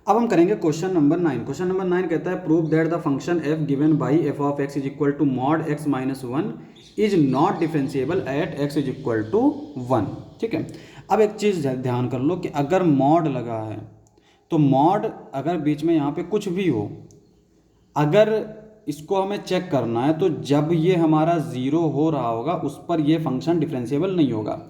अब हम करेंगे क्वेश्चन नंबर 9। क्वेश्चन नंबर 9 कहता है prove that the function f given by f of x is equal to mod x minus one is not differentiable at x is equal to one. ठीक है, अब एक चीज़ ध्यान कर लो कि अगर मॉड लगा है तो मॉड अगर बीच में यहाँ पे कुछ भी हो, अगर इसको हमें चेक करना है तो जब ये हमारा ज़ीरो हो रहा होगा उस पर ये फंक्शन डिफरेंशिएबल नहीं होगा।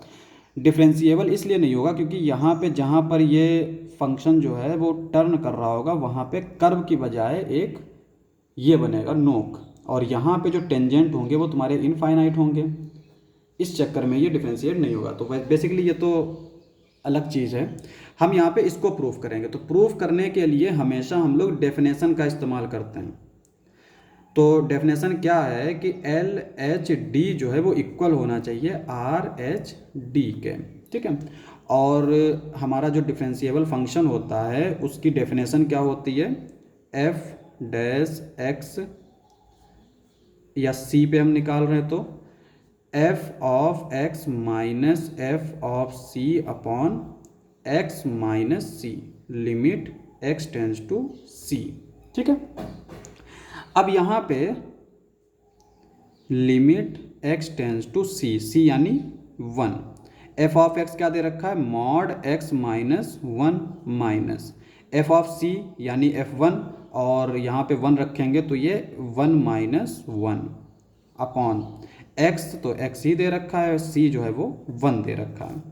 डिफरेंशिएबल इसलिए नहीं होगा क्योंकि यहाँ पे जहाँ पर ये फंक्शन जो है वो टर्न कर रहा होगा वहाँ पे कर्व की बजाय एक ये बनेगा नोक, और यहाँ पे जो टेंजेंट होंगे वो तुम्हारे इनफाइनाइट होंगे। इस चक्कर में ये डिफरेंशिएट नहीं होगा। तो बेसिकली ये तो अलग चीज़ है। हम यहाँ पे इसको प्रूफ करेंगे। तो प्रूफ करने के लिए हमेशा हम लोग डेफिनेशन का इस्तेमाल करते हैं। तो डेफिनेशन क्या है कि एल एच डी जो है वो इक्वल होना चाहिए आर एच डी के। ठीक है, और हमारा जो डिफरेंशिएबल फंक्शन होता है उसकी डेफिनेशन क्या होती है, एफ डैश एक्स या सी पे हम निकाल रहे हैं तो f of x minus f of c upon x minus c limit x tends to c. ठीक है, अब यहाँ पे limit x tends to c, c यानी वन, एफ ऑफ एक्स क्या दे रखा है mod x minus one minus f of c यानी एफ वन, और यहाँ पे वन रखेंगे तो ये one minus one upon x, तो एक्स ही दे रखा है, सी जो है वो वन दे रखा है।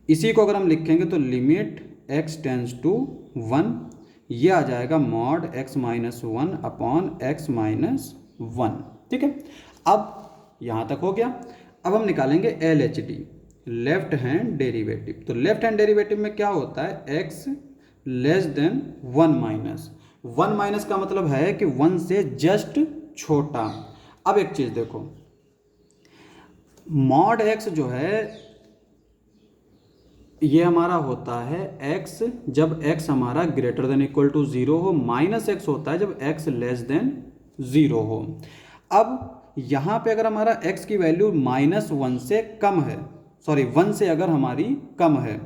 इसी को अगर हम लिखेंगे तो limit x tends to one, ये आ जाएगा mod x minus one upon x minus one. ठीक है, अब यहाँ तक हो गया। अब हम निकालेंगे L H D, left hand derivative. तो लेफ्ट हैंड डेरिवेटिव में क्या होता है, x less than one minus, one minus का मतलब है कि वन से जस्ट छोटा। अब एक चीज़ देखो, मॉड एक्स जो है ये हमारा होता है x जब x हमारा greater than equal to zero हो, माइनस एक्स होता है जब x लेस देन ज़ीरो हो। अब यहाँ पे अगर हमारा x की वैल्यू माइनस वन से कम है, सॉरी वन से अगर हमारी कम है,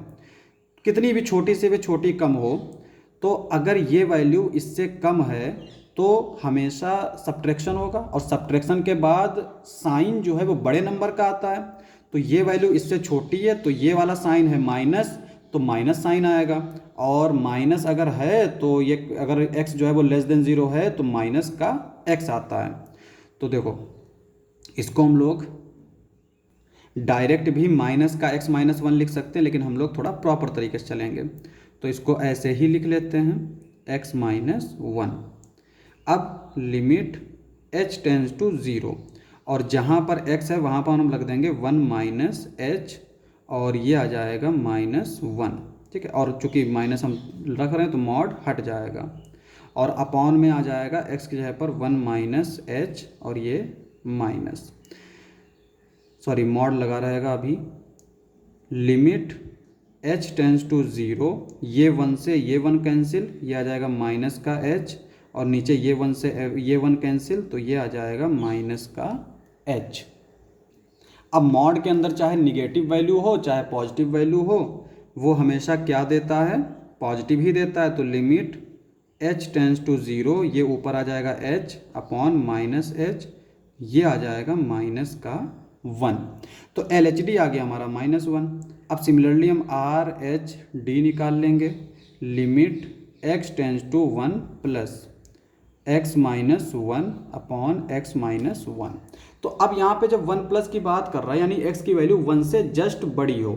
कितनी भी छोटी से भी छोटी कम हो, तो अगर ये वैल्यू इससे कम है तो हमेशा सब्ट्रैक्शन होगा, और सब्ट्रैक्शन के बाद साइन जो है वो बड़े नंबर का आता है। तो ये वैल्यू इससे छोटी है तो ये वाला साइन है माइनस, तो माइनस साइन आएगा, और माइनस अगर है तो ये अगर x जो है वो लेस देन ज़ीरो है तो माइनस का x आता है। तो देखो इसको हम लोग डायरेक्ट भी माइनस का x माइनस वन लिख सकते हैं, लेकिन हम लोग थोड़ा प्रॉपर तरीके से चलेंगे तो इसको ऐसे ही लिख लेते हैं x माइनस वन। अब limit h tends to zero, और जहाँ पर x है वहाँ पर हम रख देंगे वन माइनस एच, और ये आ जाएगा माइनस वन। ठीक है, और चूंकि माइनस हम रख रहे हैं तो मॉड हट जाएगा, और अपॉन में आ जाएगा x की जगह पर वन माइनस एच, और ये माइनस, सॉरी मॉड लगा रहेगा अभी, limit h tends to zero, ये वन से ये वन कैंसिल, ये आ जाएगा माइनस का h, और नीचे ये वन से ये वन कैंसिल, तो ये आ जाएगा माइनस का h। अब मॉड के अंदर चाहे निगेटिव वैल्यू हो चाहे पॉजिटिव वैल्यू हो, वो हमेशा क्या देता है, पॉजिटिव ही देता है। तो limit h tends to zero, ये ऊपर आ जाएगा h अपॉन माइनस h, ये आ जाएगा माइनस का वन। तो एल एच डी आ गया हमारा माइनस वन। अब सिमिलरली हम आर एच डी निकाल लेंगे, limit x tends to one plus x minus one upon x minus one. तो अब यहाँ पे जब वन प्लस की बात कर रहा है यानी एक्स की वैल्यू वन से जस्ट बड़ी हो,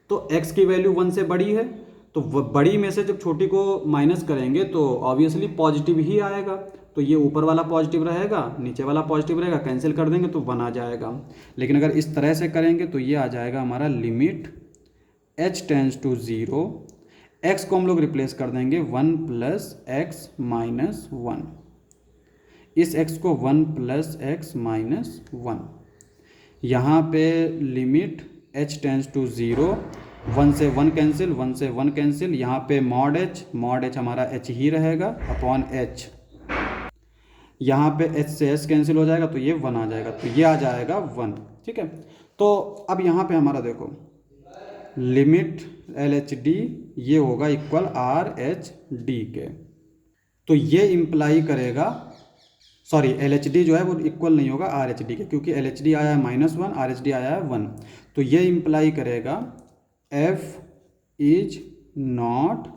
तो एक्स की वैल्यू वन से बड़ी है तो बड़ी में से जब छोटी को माइनस करेंगे तो ऑब्वियसली पॉजिटिव ही आएगा। तो ये ऊपर वाला पॉजिटिव रहेगा, नीचे वाला पॉजिटिव रहेगा, कैंसिल कर देंगे तो वन आ जाएगा। लेकिन अगर इस तरह से करेंगे तो ये आ जाएगा हमारा limit h tends to zero, x को हम लोग रिप्लेस कर देंगे one plus x minus one, इस x को one plus x minus one, यहाँ पे limit h tends to zero, one से वन कैंसिल, वन से वन कैंसिल, यहाँ पे मॉड h हमारा h ही रहेगा अपॉन h, यहाँ पे h से s कैंसिल हो जाएगा तो ये वन आ जाएगा, तो ये आ जाएगा वन। ठीक है, तो अब यहाँ पे हमारा देखो लिमिट एल एच डी ये होगा इक्वल आर एच डी के। तो ये इम्प्लाई करेगा, सॉरी एल एच डी जो है वो इक्वल नहीं होगा आर एच डी के, क्योंकि एल एच डी आया है -1, आर एच डी आया है 1। तो ये इम्प्लाई करेगा f is not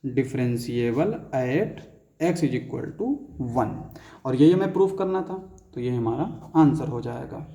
differentiable at x is equal to 1, और ये हमें प्रूफ करना था, तो ये हमारा आंसर हो जाएगा।